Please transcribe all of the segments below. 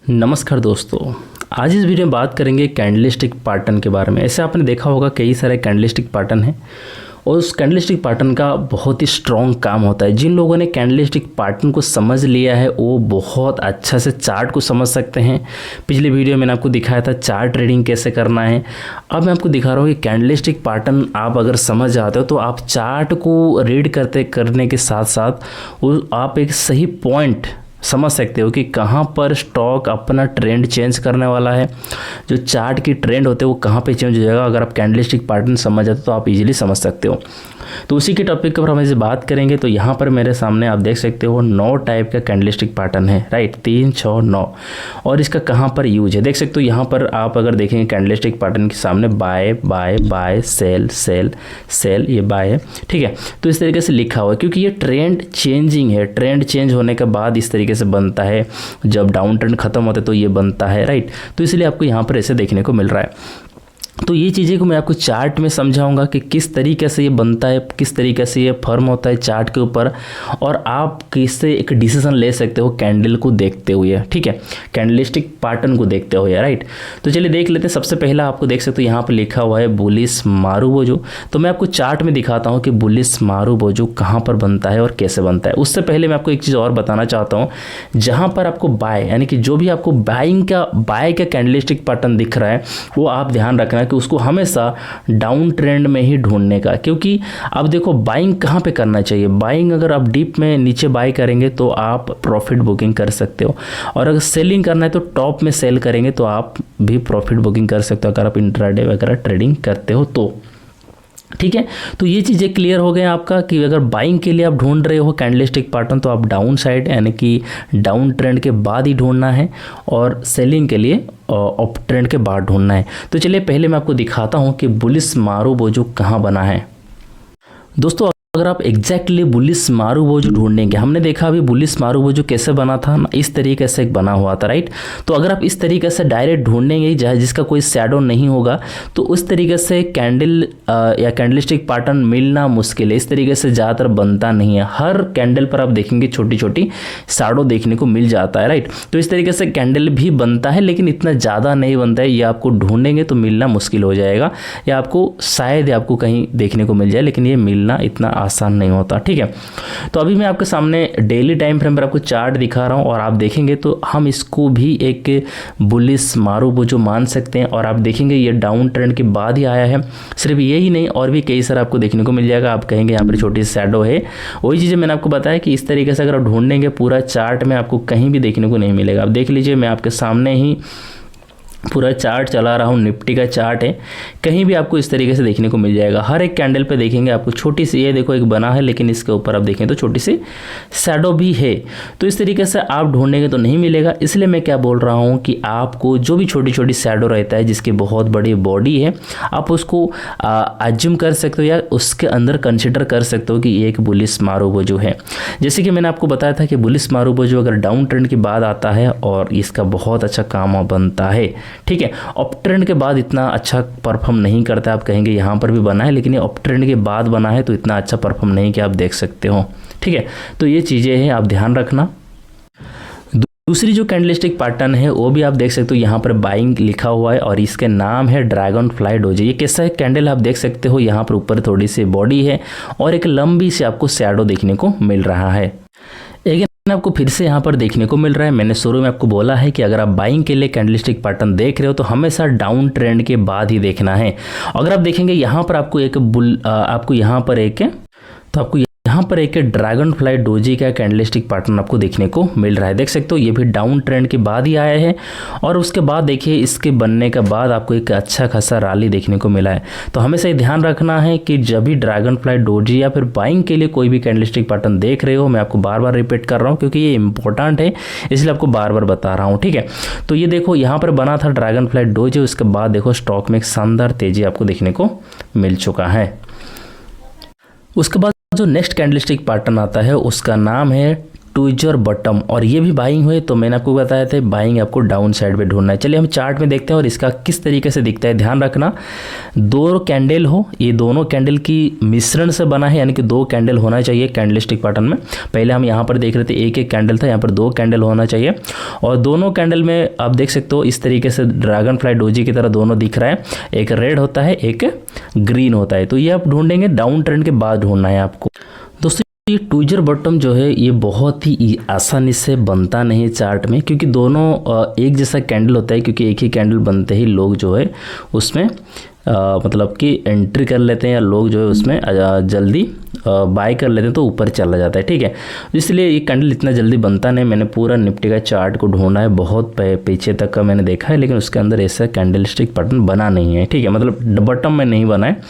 नमस्कार दोस्तों, आज इस वीडियो में बात करेंगे कैंडलस्टिक पैटर्न के बारे में। ऐसे आपने देखा होगा कई सारे कैंडलस्टिक पैटर्न हैं और उस कैंडलस्टिक पैटर्न का बहुत ही स्ट्रॉन्ग काम होता है। जिन लोगों ने कैंडलस्टिक पैटर्न को समझ लिया है वो बहुत अच्छा से चार्ट को समझ सकते हैं। पिछले वीडियो में मैंने आपको दिखाया था चार्ट ट्रेडिंग कैसे करना है। अब मैं आपको दिखा रहा हूँ कि कैंडलस्टिक पैटर्न आप अगर समझ जाते हो तो आप चार्ट को रीड करने के साथ साथ वो आप एक सही पॉइंट समझ सकते हो कि कहाँ पर स्टॉक अपना ट्रेंड चेंज करने वाला है। जो चार्ट की ट्रेंड होते हैं वो कहाँ पे चेंज हो जाएगा। अगर आप कैंडलस्टिक पैटर्न समझ जाते हो तो आप इजीली समझ सकते हो। तो उसी के टॉपिक के ऊपर हम इसे बात करेंगे। तो यहाँ पर मेरे सामने आप देख सकते हो 9 टाइप का कैंडलस्टिक पैटर्न है, राइट, 3, 6, 9। और इसका कहाँ पर यूज है देख सकते हो। यहाँ पर आप अगर देखेंगे कैंडलस्टिक पैटर्न के सामने buy buy buy sell sell sell, ये बाय है, ठीक है। तो इस तरीके से लिखा हुआ है क्योंकि ये ट्रेंड चेंजिंग है। ट्रेंड चेंज होने के बाद इस तरीके से बनता है। जब डाउन ट्रेंड खत्म होता है तो ये बनता है, राइट। तो इसलिए आपको यहाँ पर ऐसे देखने को मिल रहा है। तो ये चीज़ें को मैं आपको चार्ट में समझाऊंगा कि किस तरीके से ये बनता है, किस तरीके से ये फर्म होता है चार्ट के ऊपर, और आप किससे एक डिसीजन ले सकते हो कैंडल को देखते हुए, ठीक है, कैंडलस्टिक पैटर्न को देखते हुए, राइट। तो चलिए देख लेते हैं। सबसे पहला आपको देख सकते हो यहाँ पर लिखा हुआ है बुलिश मारुबोजो। तो मैं आपको चार्ट में दिखाता हूँ कि बुलिश मारुबोजो कहाँ पर बनता है और कैसे बनता है। उससे पहले मैं आपको एक चीज़ और बताना चाहता हूँ। जहाँ पर आपको बाय यानी कि जो भी आपको बाय का कैंडलस्टिक पैटर्न दिख रहा है वो आप ध्यान रखना कि उसको हमेशा डाउन ट्रेंड में ही ढूंढने का। क्योंकि अब देखो बाइंग कहाँ पे करना चाहिए। बाइंग अगर आप डीप में नीचे बाय करेंगे तो आप प्रॉफिट बुकिंग कर सकते हो, और अगर सेलिंग करना है तो टॉप में सेल करेंगे तो आप भी प्रॉफिट बुकिंग कर सकते हो अगर आप इंट्राडे वगैरह ट्रेडिंग करते हो तो, ठीक है। तो ये चीज़ें क्लियर हो गए आपका कि अगर बाइंग के लिए आप ढूंढ रहे हो कैंडलस्टिक पैटर्न तो आप डाउन साइड यानी कि डाउन ट्रेंड के बाद ही ढूंढना है, और सेलिंग के लिए अप ट्रेंड के बाद ढूंढना है। तो चलिए पहले मैं आपको दिखाता हूँ कि बुलिश मारुबोजो कहाँ बना है। दोस्तों अगर आप एग्जैक्टली बुलिश मारुबोजो ढूंढेंगे, हमने देखा अभी बुलिश मारुबोजो कैसे बना था ना, इस तरीके से एक बना हुआ था, राइट। तो अगर आप इस तरीके से डायरेक्ट ढूंढेंगे जिसका कोई शैडो नहीं होगा तो उस तरीके से कैंडल या कैंडलस्टिक पैटर्न मिलना मुश्किल है। इस तरीके से ज़्यादातर बनता नहीं है। हर कैंडल पर आप देखेंगे छोटी छोटी शैडो देखने को मिल जाता है, राइट। तो इस तरीके से कैंडल भी बनता है लेकिन इतना ज़्यादा नहीं बनता है। ये आपको ढूंढेंगे तो मिलना मुश्किल हो जाएगा, या आपको शायद आपको कहीं देखने को मिल जाए, लेकिन ये मिलना इतना आसान नहीं होता, ठीक है। तो अभी मैं आपके सामने डेली टाइम फ्रेम पर आपको चार्ट दिखा रहा हूं और आप देखेंगे तो हम इसको भी एक बुलिश मारुबोजो मान सकते हैं। और आप देखेंगे ये डाउन ट्रेंड के बाद ही आया है। सिर्फ यही नहीं और भी कई सारा आपको देखने को मिल जाएगा। आप कहेंगे यहाँ पर छोटी सी शैडो है, वही चीज़ें मैंने आपको बताया कि इस तरीके से अगर आप ढूंढेंगे पूरा चार्ट में आपको कहीं भी देखने को नहीं मिलेगा। आप देख लीजिए, मैं आपके सामने ही पूरा चार्ट चला रहा हूँ, निफ्टी का चार्ट है, कहीं भी आपको इस तरीके से देखने को मिल जाएगा। हर एक कैंडल पे देखेंगे आपको छोटी सी, ये देखो एक बना है लेकिन इसके ऊपर आप देखें तो छोटी सी शैडो भी है। तो इस तरीके से आप ढूंढेंगे तो नहीं मिलेगा। इसलिए मैं क्या बोल रहा हूँ कि आपको जो भी छोटी छोटी शैडो रहता है जिसकी बहुत बड़ी बॉडी है, आप उसको अज्यूम कर सकते हो या उसके अंदर कंसिडर कर सकते हो कि ये एक बुलिश मारुबोजो है। जैसे कि मैंने आपको बताया था कि बुलिश मारुबोजो अगर डाउन ट्रेंड के बाद आता है और इसका बहुत अच्छा काम बनता है, ठीक है। अप ट्रेंड के बाद इतना अच्छा परफॉर्म नहीं करता। आप कहेंगे यहाँ पर भी बना है लेकिन ये अप ट्रेंड के बाद बना है तो इतना अच्छा परफॉर्म नहीं कि आप देख सकते हो, ठीक है। तो ये चीज़ें हैं, आप ध्यान रखना। दूसरी जो कैंडलस्टिक पैटर्न है वो भी आप देख सकते हो, यहाँ पर बाइंग लिखा हुआ है और इसके नाम है ड्रैगन फ्लाई डोजी। ये कैसा है कैंडल आप देख सकते हो, यहाँ पर ऊपर थोड़ी सी बॉडी है और एक लंबी सी आपको शैडो देखने को मिल रहा है। आपको फिर से यहाँ पर देखने को मिल रहा है। मैंने शुरू में आपको बोला है कि अगर आप बाइंग के लिए कैंडलस्टिक पैटर्न देख रहे हो तो हमेशा डाउन ट्रेंड के बाद ही देखना है। अगर आप देखेंगे यहाँ पर आपको यहाँ पर एक ड्रैगन फ्लाई डोजी का कैंडलस्टिक पैटर्न आपको देखने को मिल रहा है। देख सकते हो ये भी डाउन ट्रेंड के बाद ही आया है और उसके बाद देखिए इसके बनने के बाद आपको एक अच्छा खासा रैली देखने को मिला है। तो हमेशा ये ध्यान रखना है कि जब भी ड्रैगन फ्लाई डोजी या फिर बाइंग के लिए कोई भी कैंडलस्टिक पैटर्न देख रहे हो, मैं आपको बार बार रिपीट कर रहा हूँ क्योंकि ये इंपॉर्टेंट है, इसलिए आपको बार बार बता रहा हूँ, ठीक है। तो ये देखो यहाँ पर बना था ड्रैगन फ्लाई डोजी, उसके बाद देखो स्टॉक में एक शानदार तेजी आपको देखने को मिल चुका है। उसके बाद जो नेक्स्ट कैंडलस्टिक पैटर्न आता है उसका नाम है ट्विजर बॉटम, और ये भी बाइंग हुए तो मैंने आपको बताया था बाइंग आपको डाउन साइड पे ढूंढना है। चलिए हम चार्ट में देखते हैं और इसका किस तरीके से दिखता है। ध्यान रखना, दो कैंडल हो, ये दोनों कैंडल की मिश्रण से बना है, यानी कि दो कैंडल होना चाहिए कैंडलस्टिक पैटर्न में। पहले हम यहाँ पर देख रहे थे एक एक कैंडल था, यहाँ पर दो कैंडल होना चाहिए, और दोनों कैंडल में आप देख सकते हो इस तरीके से ड्रैगन फ्लाई डोजी की तरह दोनों दिख रहा है, एक रेड होता है एक ग्रीन होता है। तो ये आप ढूंढेंगे डाउन ट्रेंड के बाद ढूंढना है आपको। दोस्तों ये ट्विजर बॉटम जो है ये बहुत ही आसानी से बनता नहीं है चार्ट में, क्योंकि दोनों एक जैसा कैंडल होता है, क्योंकि एक ही कैंडल बनते ही लोग जो है उसमें मतलब कि एंट्री कर लेते हैं, या लोग जो है उसमें जल्दी बाय कर लेते हैं तो ऊपर चला जाता है। ठीक है, इसलिए ये कैंडल इतना जल्दी बनता नहीं। मैंने पूरा निफ्टी का चार्ट को ढूंढा है, बहुत पीछे तक का मैंने देखा है, लेकिन उसके अंदर ऐसा कैंडलस्टिक पैटर्न बना नहीं है। ठीक है, मतलब बॉटम में नहीं बना है,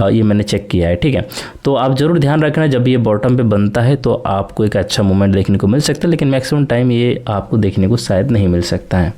ये मैंने चेक किया है। ठीक है, तो आप ज़रूर ध्यान रखना जब ये बॉटम पे बनता है तो आपको एक अच्छा मूवमेंट देखने को मिल सकता है, लेकिन मैक्सिमम टाइम ये आपको देखने को शायद नहीं मिल सकता है।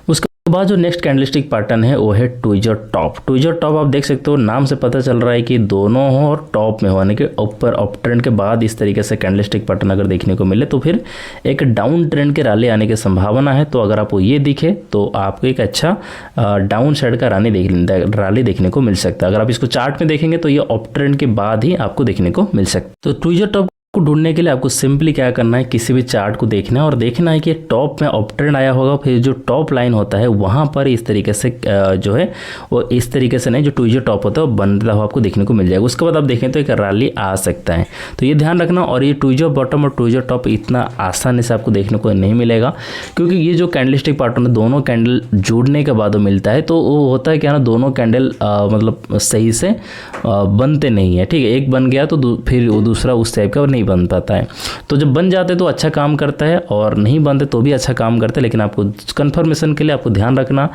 उसके बाद जो नेक्स्ट कैंडलस्टिक पैटर्न है वो है ट्विजर टॉप। ट्विजर टॉप आप देख सकते हो, नाम से पता चल रहा है कि दोनों हो और टॉप में हो, यानी कि ऊपर अप ट्रेंड के बाद इस तरीके से कैंडलस्टिक पैटर्न अगर देखने को मिले तो फिर एक डाउन ट्रेंड के रैली आने की संभावना है। तो अगर आपको ये दिखे तो आपको एक अच्छा डाउन साइड का रैली देखने को मिल सकता है। अगर आप इसको चार्ट में देखेंगे तो ये अप ट्रेंड के बाद ही आपको देखने को मिल सकता है। तो ट्विजर टॉप को ढूंढने के लिए आपको सिंपली क्या करना है, किसी भी चार्ट को देखना है और देखना है कि टॉप में अप ट्रेंड आया होगा, फिर जो टॉप लाइन होता है वहां पर इस तरीके से जो है वो इस तरीके से नहीं, जो ट्विजर टॉप होता है वो बनता हुआ आपको देखने को मिल जाएगा। उसके बाद आप देखें तो एक रैली आ सकता है, तो ये ध्यान रखना। और ये ट्विजर बॉटम और ट्विजर टॉप इतना आसानी से आपको देखने को नहीं मिलेगा, क्योंकि ये जो कैंडलस्टिक पैटर्न है दोनों कैंडल जुड़ने के बाद मिलता है, तो वो होता है क्या ना, दोनों कैंडल मतलब सही से बनते नहीं है। ठीक है, एक बन गया तो फिर वो दूसरा उस टाइप का नहीं बन पाता है। तो जब बन जाते तो अच्छा काम करता है, और नहीं बनते तो भी अच्छा काम करता है। लेकिन आपको कंफर्मेशन के लिए आपको ध्यान रखना,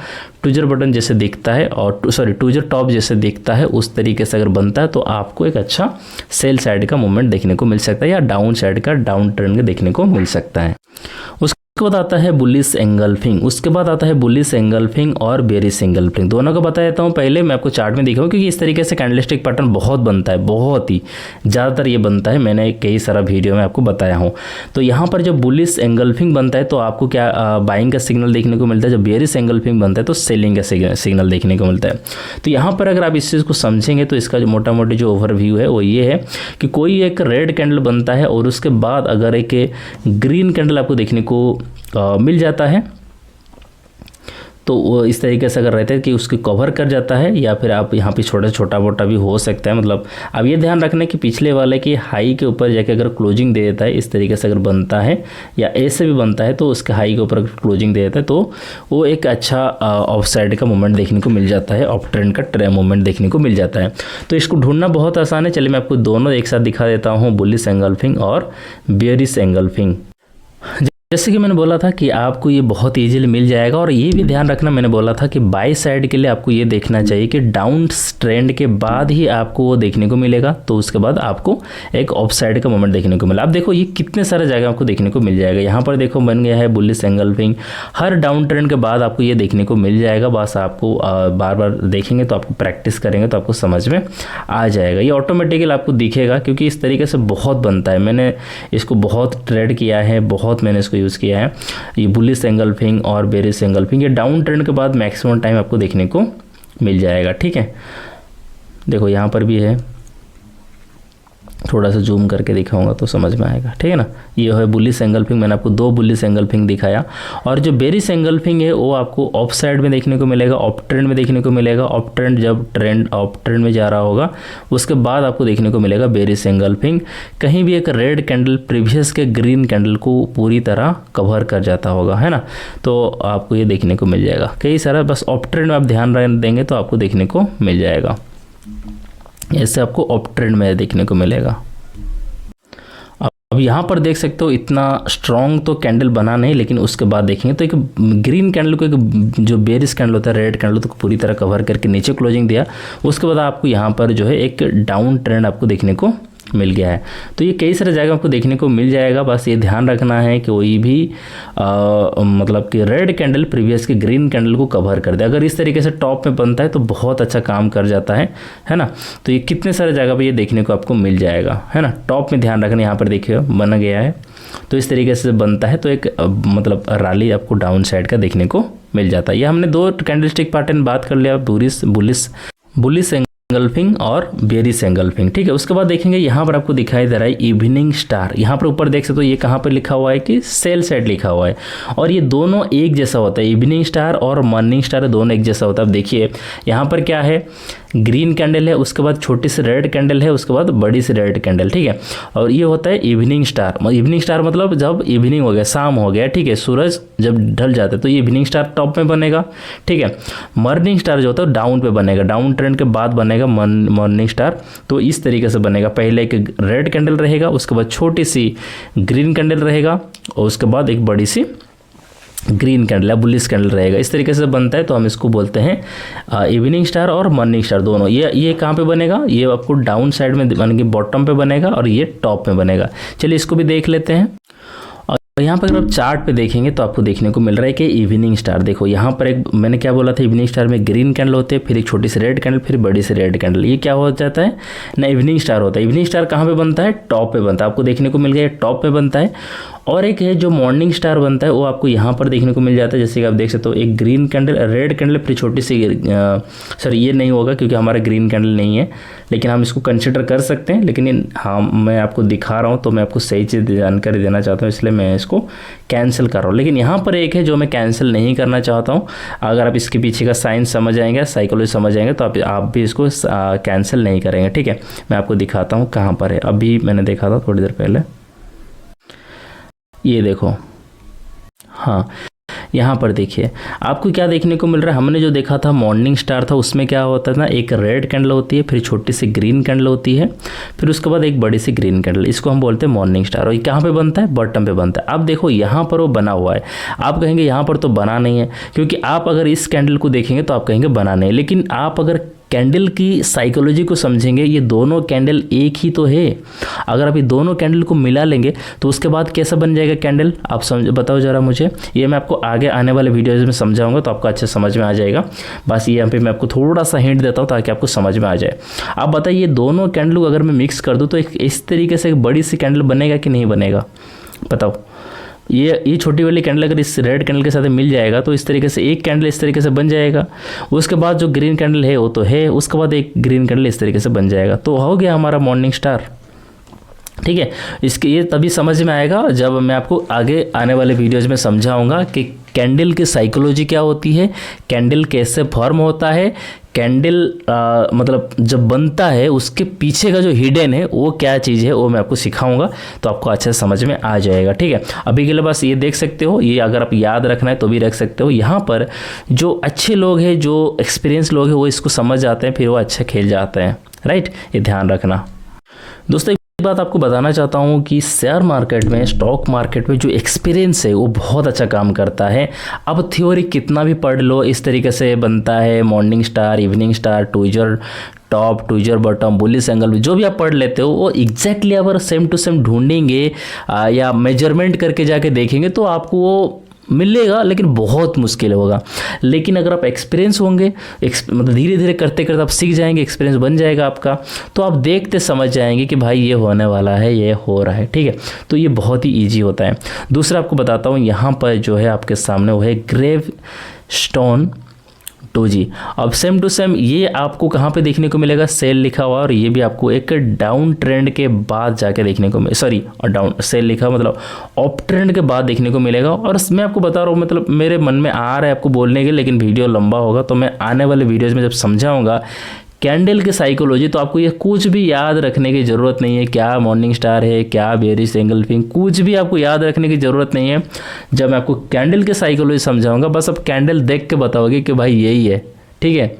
ट्विजर बटन जैसे दिखता है और ट्विजर टॉप जैसे दिखता है उस तरीके से अगर बनता है तो आपको एक अच्छा सेल साइड का मूवमेंट देखने को मिल सकता है, या डाउन साइड का डाउन ट्रेंड देखने को मिल सकता है। उसके बाद आता है बुलिश एंगल्फिंग। उसके बाद आता है बुलिश एंगल्फिंग और बेरिश एंगल्फिंग। दोनों को बता देता हूँ। पहले मैं आपको चार्ट में दिखाऊँ, क्योंकि इस तरीके से कैंडलस्टिक पैटर्न बहुत बनता है, बहुत ही ज़्यादातर ये बनता है, मैंने कई सारा वीडियो में आपको बताया हूँ। तो यहाँ पर जब बुलिश एंगल्फिंग बनता है तो आपको क्या बाइंग का सिग्नल देखने को मिलता है, जब बेरिश एंगल्फिंग बनता है तो सेलिंग का सिग्नल देखने को मिलता है। तो यहाँ पर अगर आप इस चीज़ को समझेंगे तो इसका जो मोटा मोटी जो ओवरव्यू है वो ये है कि कोई एक रेड कैंडल बनता है और उसके बाद अगर एक ग्रीन कैंडल आपको देखने को मिल जाता है, तो वो इस तरीके से अगर रहते हैं कि उसकी कवर कर जाता है, या फिर आप यहाँ पे छोटा मोटा भी हो सकता है। मतलब अब ये ध्यान रखना कि पिछले वाले की हाई के ऊपर जाके अगर क्लोजिंग दे देता है, इस तरीके से अगर बनता है या ऐसे भी बनता है, तो उसके हाई के ऊपर अगर क्लोजिंग दे देता है तो वो एक अच्छा ऑफ साइड का मूवमेंट देखने को मिल जाता है, ऑफ ट्रेंड का मूवमेंट देखने को मिल जाता है। तो इसको ढूंढना बहुत आसान है। चलिए मैं आपको दोनों एक साथ दिखा देता हूँ, बुलिश एंगल्फिंग और बेरिश एंगल्फिंग। जैसे कि मैंने बोला था कि आपको ये बहुत इजीली मिल जाएगा, और ये भी ध्यान रखना, मैंने बोला था कि बाई साइड के लिए आपको ये देखना चाहिए कि डाउन ट्रेंड के बाद ही आपको वो देखने को मिलेगा, तो उसके बाद आपको एक ऑफ साइड का मोमेंट देखने को मिला। आप देखो ये कितने सारे जगह आपको देखने को मिल जाएगा। यहाँ पर देखो बन गया है bullish engulfing, her down trend के बाद आपको ये देखने को मिल जाएगा। बस आपको बार बार देखेंगे तो आपको प्रैक्टिस करेंगे तो आपको समझ में आ जाएगा, ये ऑटोमेटिकली आपको दिखेगा, क्योंकि इस तरीके से बहुत बनता है। मैंने इसको बहुत ट्रेड किया है, बहुत मैंने इसको यूज़ किया है। ये बुलिश एंगल्फिंग और बेरिश एंगल्फिंग, ये डाउन ट्रेंड के बाद मैक्सिमम टाइम आपको देखने को मिल जाएगा। ठीक है, देखो यहाँ पर भी है, थोड़ा सा जूम करके दिखाऊंगा तो समझ में आएगा। ठीक है ना, ये है बुलिश एंगल्फिंग, मैंने आपको दो बुलिश एंगल्फिंग दिखाया। और जो बेरिश एंगल्फिंग है वो आपको ऑफ साइड में देखने को मिलेगा, ऑफ ट्रेंड में देखने को मिलेगा। ऑफ ट्रेंड जब ट्रेंड ऑफ ट्रेंड में जा रहा होगा उसके बाद आपको देखने को मिलेगा बेरिश एंगल्फिंग। कहीं भी एक रेड कैंडल प्रीवियस के ग्रीन कैंडल को पूरी तरह कवर कर जाता होगा, है ना, तो आपको ये देखने को मिल जाएगा। कई सारा बस ऑफ ट्रेंड में आप ध्यान देंगे तो आपको देखने को मिल जाएगा। ऐसे आपको अप ट्रेंड में देखने को मिलेगा। अब यहाँ पर देख सकते हो इतना स्ट्रॉन्ग तो कैंडल बना नहीं, लेकिन उसके बाद देखेंगे तो एक ग्रीन कैंडल को, एक जो बेरिश कैंडल होता है रेड कैंडल, तो पूरी तरह कवर करके नीचे क्लोजिंग दिया। उसके बाद आपको यहाँ पर जो है एक डाउन ट्रेंड आपको देखने को मिल गया है। तो ये कई सारे जगह आपको देखने को मिल जाएगा। बस ये ध्यान रखना है कि कोई भी मतलब कि रेड कैंडल प्रीवियस के ग्रीन कैंडल को कवर कर दे। अगर इस तरीके से टॉप में बनता है तो बहुत अच्छा काम कर जाता है ना। तो ये कितने सारे जगह पे ये देखने को आपको मिल जाएगा, है ना। टॉप में ध्यान रखना, यहाँ पर देखिए बन गया है तो इस तरीके से बनता है। तो एक मतलब रैली आपको डाउन साइड का देखने को मिल जाता है। ये हमने दो कैंडलस्टिक पैटर्न बात कर लिया, बुलिश एंगल्फिंग और बेयरिश एंगल्फिंग, ठीक है। उसके बाद देखेंगे यहाँ पर आपको दिखाई दे रहा है इवनिंग स्टार। यहाँ पर ऊपर देख सकते हो ये कहाँ पर लिखा हुआ है कि सेल साइड लिखा हुआ है, और ये दोनों एक जैसा होता है। इवनिंग स्टार और मॉर्निंग स्टार दोनों एक जैसा होता है। अब देखिए यहाँ पर क्या है, ग्रीन कैंडल है, उसके बाद छोटी सी रेड कैंडल है, उसके बाद बड़ी सी रेड कैंडल, ठीक है। और ये होता है इवनिंग स्टार। इवनिंग स्टार मतलब जब इवनिंग हो गया, शाम हो गया, ठीक है, सूरज जब ढल जाता है तो ये इवनिंग स्टार टॉप में बनेगा, ठीक है। मॉर्निंग स्टार जो होता है डाउन पे बनेगा, डाउन ट्रेंड के बाद बनेगा मॉर्निंग स्टार। तो इस तरीके से बनेगा, पहले एक रेड कैंडल रहेगा, उसके बाद छोटी सी ग्रीन कैंडल रहेगा, और उसके बाद एक बड़ी सी ग्रीन कैंडल या बुलिश कैंडल रहेगा। इस तरीके से बनता है। तो हम इसको बोलते हैं इवनिंग स्टार और मॉर्निंग स्टार दोनों। ये कहाँ पे बनेगा, ये आपको डाउन साइड में यानी कि बॉटम पे बनेगा, और ये टॉप में बनेगा। चलिए इसको भी देख लेते हैं। और यहाँ पर अगर आप चार्ट पे देखेंगे तो आपको देखने को मिल रहा है कि इवनिंग स्टार, देखो यहाँ पर एक मैंने क्या बोला था, इवनिंग स्टार में ग्रीन कैंडल होते हैं, फिर एक छोटी सी रेड कैंडल, फिर बड़ी सी रेड कैंडल, ये क्या हो जाता है ना, इवनिंग स्टार होता है। इवनिंग स्टार कहाँ पे बनता है, टॉप पे बनता है, आपको देखने को मिल गया टॉप पे बनता है। और एक है जो मॉर्निंग स्टार बनता है वो आपको यहाँ पर देखने को मिल जाता है, जैसे कि आप देख सकते हो एक ग्रीन कैंडल, रेड कैंडल, फिर छोटी सी सॉरी ये नहीं होगा क्योंकि हमारा ग्रीन कैंडल नहीं है, लेकिन हम इसको कंसिडर कर सकते हैं। लेकिन हाँ मैं आपको दिखा रहा हूँ तो मैं आपको सही चीज़ जानकारी देना चाहता हूँ, इसलिए मैं इसको कैंसिल कर रहा हूँ। लेकिन यहाँ पर एक है जो मैं कैंसिल नहीं करना चाहता हूँ। अगर आप इसके पीछे का साइंस समझ आएंगे, साइकोलॉजी समझ आएंगे, तो आप भी इसको कैंसिल नहीं करेंगे, ठीक है। मैं आपको दिखाता हूँ कहाँ पर है, अभी मैंने देखा था थोड़ी देर पहले, ये देखो, हाँ यहाँ पर देखिए आपको क्या देखने को मिल रहा है। हमने जो देखा था मॉर्निंग स्टार था, उसमें क्या होता था, एक रेड कैंडल होती है, फिर छोटी सी ग्रीन कैंडल होती है, फिर उसके बाद एक बड़ी सी ग्रीन कैंडल, इसको हम बोलते हैं मॉर्निंग स्टार। और ये कहाँ पे बनता है, बॉटम पे बनता है। अब देखो यहाँ पर वो बना हुआ है, आप कहेंगे यहाँ पर तो बना नहीं है, क्योंकि आप अगर इस कैंडल को देखेंगे तो आप कहेंगे बना नहीं, लेकिन आप अगर कैंडल की साइकोलॉजी को समझेंगे, ये दोनों कैंडल एक ही तो है। अगर आप ये दोनों कैंडल को मिला लेंगे तो उसके बाद कैसा बन जाएगा कैंडल, आप समझ बताओ ज़रा मुझे। ये मैं आपको आगे आने वाले वीडियोज़ में समझाऊंगा तो आपको अच्छे समझ में आ जाएगा। बस यहाँ पे मैं आपको थोड़ा सा हिंट देता हूँ ताकि आपको समझ में आ जाए। आप बताइए ये दोनों कैंडल को अगर मैं मिक्स कर दूँ तो एक इस तरीके से एक बड़ी सी कैंडल बनेगा कि नहीं बनेगा, बताओ। ये छोटी वाली कैंडल अगर इस रेड कैंडल के साथ मिल जाएगा तो इस तरीके से एक कैंडल इस तरीके से बन जाएगा। उसके बाद जो ग्रीन कैंडल है वो तो है, उसके बाद एक ग्रीन कैंडल इस तरीके से बन जाएगा, तो हो गया हमारा मॉर्निंग स्टार, ठीक है। इसके ये तभी समझ में आएगा जब मैं आपको आगे आने वाले वीडियोज़ में समझाऊंगा कि कैंडल की साइकोलॉजी क्या होती है, कैंडल कैसे फॉर्म होता है, कैंडल मतलब जब बनता है उसके पीछे का जो हिडन है वो क्या चीज़ है, वो मैं आपको सिखाऊंगा तो आपको अच्छे से समझ में आ जाएगा, ठीक है। अभी के लिए बस ये देख सकते हो, ये अगर आप याद रखना है तो भी रख सकते हो। यहाँ पर जो अच्छे लोग हैं, जो एक्सपीरियंस लोग हैं, वो इसको समझ जाते हैं, फिर वो अच्छा खेल जाते हैं, राइट। ये ध्यान रखना दोस्तों। बात आपको बताना चाहता हूँ कि शेयर मार्केट में, स्टॉक मार्केट में जो एक्सपीरियंस है वो बहुत अच्छा काम करता है। अब थ्योरी कितना भी पढ़ लो, इस तरीके से बनता है morning star, evening star, tweezer top, tweezer bottom, bullish angle, जो भी आप पढ़ लेते हो वो एग्जैक्टली अगर सेम टू सेम ढूंढेंगे या मेजरमेंट करके जाके देखेंगे तो आपको वो मिलेगा, लेकिन बहुत मुश्किल होगा। लेकिन अगर आप एक्सपीरियंस होंगे, मतलब धीरे धीरे करते करते आप सीख जाएंगे, एक्सपीरियंस बन जाएगा आपका, तो आप देखते समझ जाएंगे कि भाई ये होने वाला है, ये हो रहा है, ठीक है। तो ये बहुत ही ईजी होता है। दूसरा आपको बताता हूँ, यहाँ पर जो है आपके सामने वो है ग्रेव स्टोन डोजी। अब सेम टू सेम ये आपको कहाँ पे देखने को मिलेगा, सेल लिखा हुआ, और ये भी आपको एक डाउन ट्रेंड के बाद जाके देखने को और डाउन सेल लिखा मतलब अप ट्रेंड के बाद देखने को मिलेगा। और मैं आपको बता रहा हूँ, मतलब मेरे मन में आ रहा है आपको बोलने के, लेकिन वीडियो लंबा होगा तो मैं आने वाले वीडियोज़ में जब समझाऊंगा कैंडल की साइकोलॉजी तो आपको ये कुछ भी याद रखने की ज़रूरत नहीं है, क्या मॉर्निंग स्टार है, क्या बेयरिश एंगल्फिंग, कुछ भी आपको याद रखने की ज़रूरत नहीं है। जब मैं आपको कैंडल की साइकोलॉजी समझाऊंगा बस आप कैंडल देख के बताओगे कि भाई यही है, ठीक है।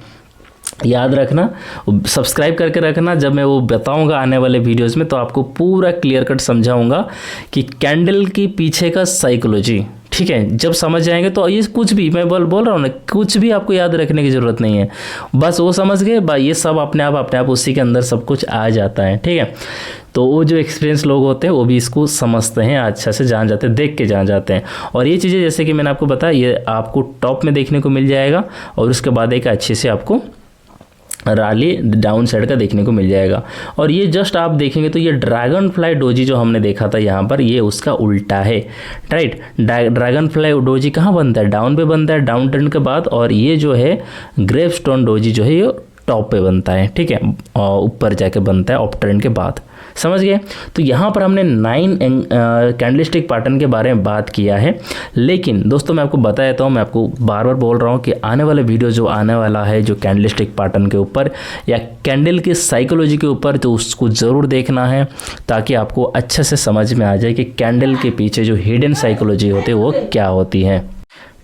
याद रखना, सब्सक्राइब करके रखना, जब मैं वो बताऊंगा आने वाले वीडियोज़ में तो आपको पूरा क्लियर कट समझाऊंगा कि कैंडल के पीछे का साइकोलॉजी, ठीक है। जब समझ जाएंगे तो ये कुछ भी मैं बोल रहा हूँ ना, कुछ भी आपको याद रखने की ज़रूरत नहीं है, बस वो समझ गए भाई, ये सब अपने आप उसी के अंदर सब कुछ आ जाता है, ठीक है। तो वो जो एक्सपीरियंस लोग होते हैं वो भी इसको समझते हैं, अच्छा से जान जाते हैं, देख के जान जाते हैं। और ये चीज़ें जैसे कि मैंने आपको बताया, ये आपको टॉप में देखने को मिल जाएगा, और उसके बाद एक अच्छे से आपको रैली डाउन साइड का देखने को मिल जाएगा। और ये जस्ट आप देखेंगे तो ये ड्रैगन फ्लाई डोजी जो हमने देखा था यहाँ पर, ये उसका उल्टा है, राइट। ड्रैगन फ्लाई डोजी कहाँ बनता है, डाउन पे बनता है, डाउन ट्रेंड के बाद। और ये जो है ग्रेवस्टोन डोजी जो है ये टॉप पे बनता है, ठीक है, और ऊपर जाके बनता है अप ट्रेंड के बाद। समझ गए। तो यहाँ पर हमने 9 कैंडलस्टिक पैटर्न के बारे में बात किया है। लेकिन दोस्तों मैं आपको बता देता हूँ, मैं आपको बार बार बोल रहा हूँ कि आने वाले वीडियो जो आने वाला है जो कैंडलस्टिक पैटर्न के ऊपर या कैंडल की साइकोलॉजी के ऊपर, तो उसको ज़रूर देखना है ताकि आपको अच्छे से समझ में आ जाए कि कैंडल के पीछे जो हिडन साइकोलॉजी होती है वो क्या होती है।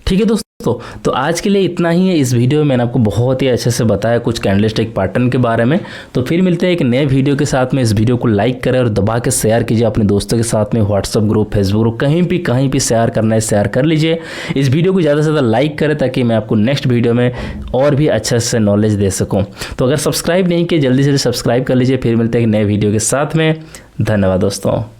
ठीक है दोस्तों, तो आज के लिए इतना ही है। इस वीडियो में मैंने आपको बहुत ही अच्छे से बताया कुछ कैंडलस्टिक पैटर्न के बारे में। तो फिर मिलते हैं एक नए वीडियो के साथ में। इस वीडियो को लाइक करें और दबा के शेयर कीजिए अपने दोस्तों के साथ में, व्हाट्सअप ग्रुप, फेसबुक ग्रुप, कहीं भी शेयर करना है शेयर कर लीजिए। इस वीडियो को ज़्यादा से ज़्यादा लाइक करें ताकि मैं आपको नेक्स्ट वीडियो में और भी अच्छे से नॉलेज दे सकूँ। तो अगर सब्सक्राइब नहीं किए जल्दी से सब्सक्राइब कर लीजिए। फिर मिलते हैं एक नए वीडियो के साथ में। धन्यवाद दोस्तों।